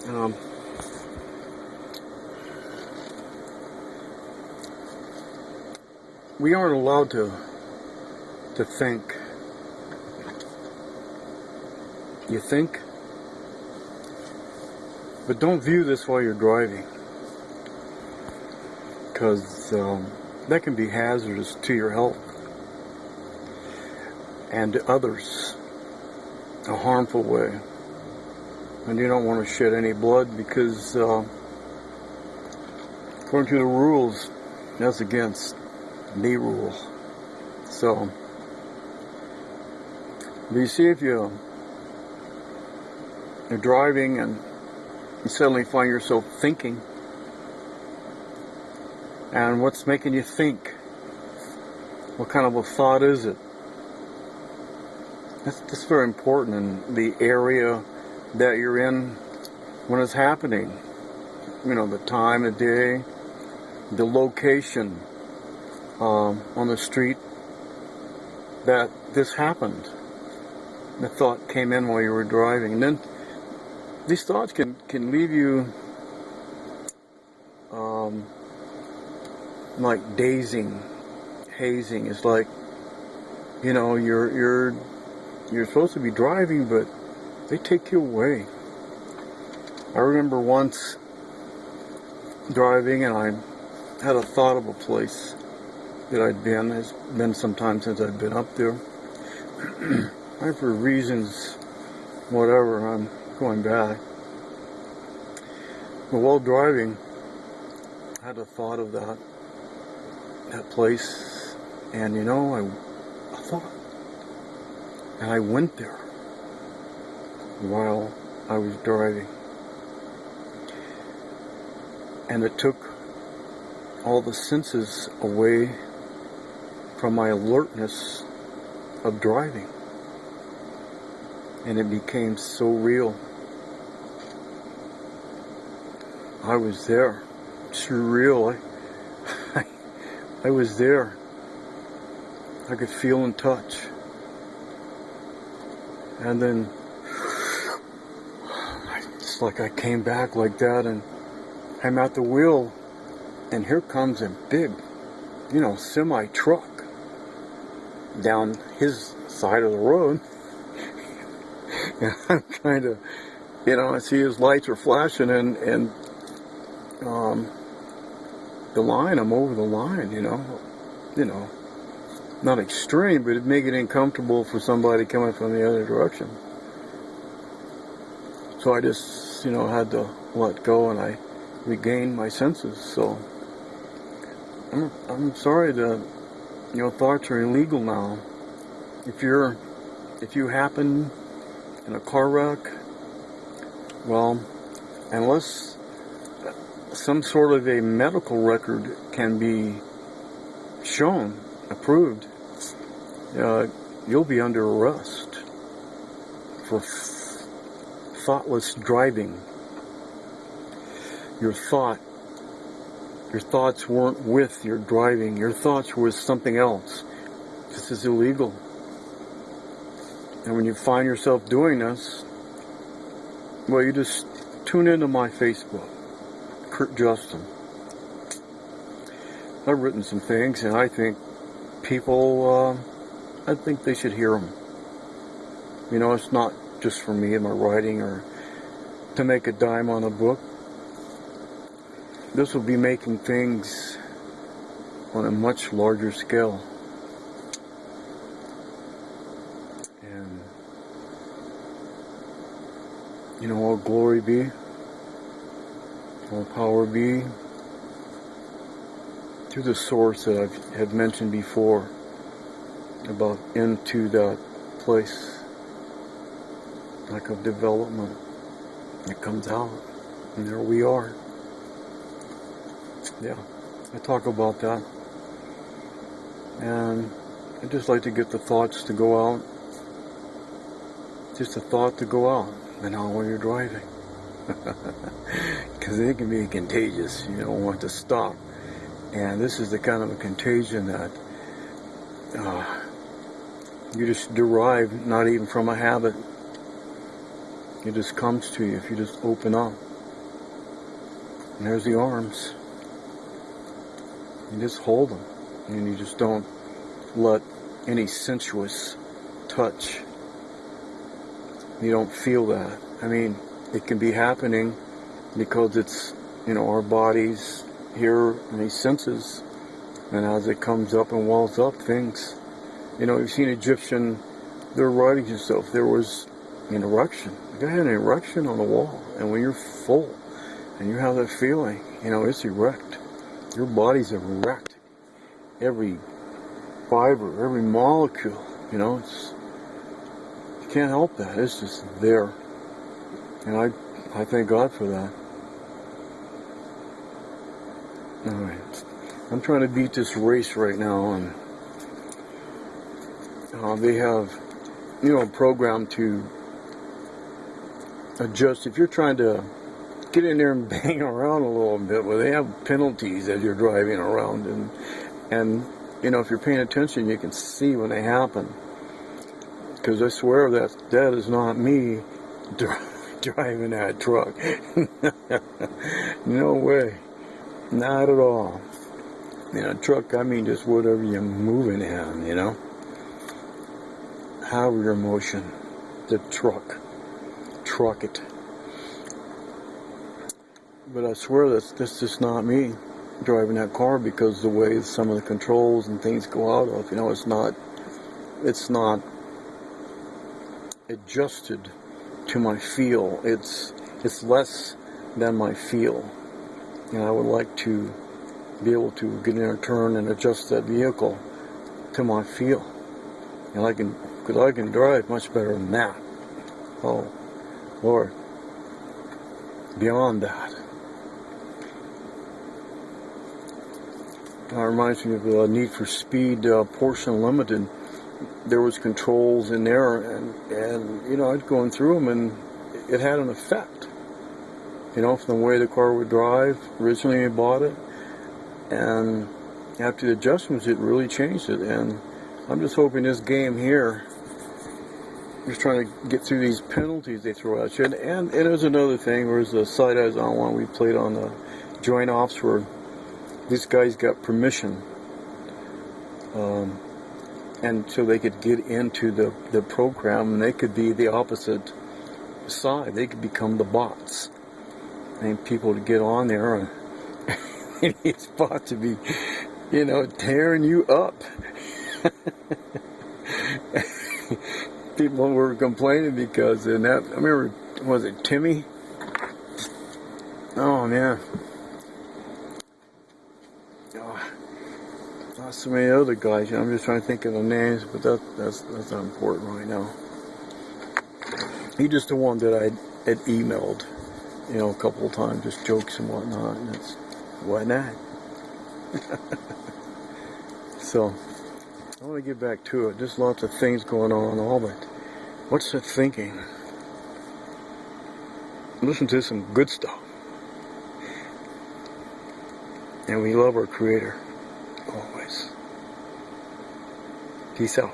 Um, we aren't allowed to think. You think, but don't view this while you're driving, because that can be hazardous to your health and to others, a harmful way. And you don't want to shed any blood because, according to the rules, that's against the rule. So, you see, if you're driving and you suddenly find yourself thinking, and what's making you think? What kind of a thought is it? That's very important in the area that you're in when it's happening. You know, the time of day, the location on the street that this happened. The thought came in while you were driving. And then these thoughts can leave you like dazing, hazing. It's like, you know, you're supposed to be driving, but they take you away. I remember once driving and I had a thought of a place that I'd been. It's been some time since I've been up there. For reasons, whatever, I'm going back. But while driving, I had a thought of that place, and you know, I thought, and I went there while I was driving, and it took all the senses away from my alertness of driving, and it became so real. I was there. It's surreal. I was there. I could feel and touch. And then it's like I came back like that, and I'm at the wheel, and here comes a big, semi truck down his side of the road. And I'm trying to, I see his lights are flashing, and the line, I'm over the line, not extreme, but it'd make it uncomfortable for somebody coming from the other direction. So I just, had to let go, and I regained my senses. So I'm sorry that, thoughts are illegal now. If you happen in a car wreck, well, unless some sort of a medical record can be shown, approved, you'll be under arrest for thoughtless driving. Your thoughts weren't with your driving. Your thoughts were with something else. This is illegal. And when you find yourself doing this, well, you just tune into my Facebook, Kurt Justin. I've written some things, and I think people, I think they should hear them. It's not just for me and my writing or to make a dime on a book. This will be making things on a much larger scale. And, all glory be, all power be to the source that I had mentioned before about into that place, like of development. It comes out, and there we are. Yeah, I talk about that, and I just like to get the thoughts to go out, just a thought to go out, and not when you're driving, because it can be contagious. You don't want to stop, and this is the kind of a contagion that you just derive not even from a habit. It just comes to you if you just open up. And there's the arms. You just hold them. And you just don't let any sensuous touch. You don't feel that. I mean, it can be happening because it's, our bodies hear these senses. And as it comes up and wells up, things, you've seen Egyptian, they're writing and stuff. There was an erection. The guy had an erection on the wall. And when you're full and you have that feeling, it's erect. Your body's erect. Every fiber, every molecule, you can't help that. It's just there. And I thank God for that. Alright. I'm trying to beat this race right now, and they have, a program to adjust. If you're trying to get in there and bang around a little bit, well, they have penalties as you're driving around, and if you're paying attention, you can see when they happen. Because I swear that is not me driving that truck. No way. Not at all. Truck, I mean just whatever you're moving in, However your motion. The truck it. But I swear that's just not me driving that car, because the way some of the controls and things go out of, it's not adjusted to my feel. It's less than my feel. And I would like to be able to get in a turn and adjust that vehicle to my feel. And I can drive much better than that. Oh, Lord. Beyond that. That reminds me of the Need for Speed Portion Limited. There was controls in there, and I'd gone through them, and it had an effect. From the way the car would drive. Originally I bought it, and after the adjustments, it really changed it. And I'm just hoping this game here, just trying to get through these penalties they throw at you. And there's another thing, there's a side eyes on one we played on the joint ops where this guy's got permission. And so they could get into the program, and they could be the opposite side. They could become the bots. And people to get on there, and it's bought to be, tearing you up. People were complaining because I remember, was it Timmy? Oh, man. So many other guys, I'm just trying to think of the names, but that's not important right now. He just the one that I had emailed, a couple of times, just jokes and whatnot, and it's, why not? So, I want to get back to it. Just lots of things going on, all that. What's that thinking? Listen to some good stuff. And we love our Creator. Always. Peace out.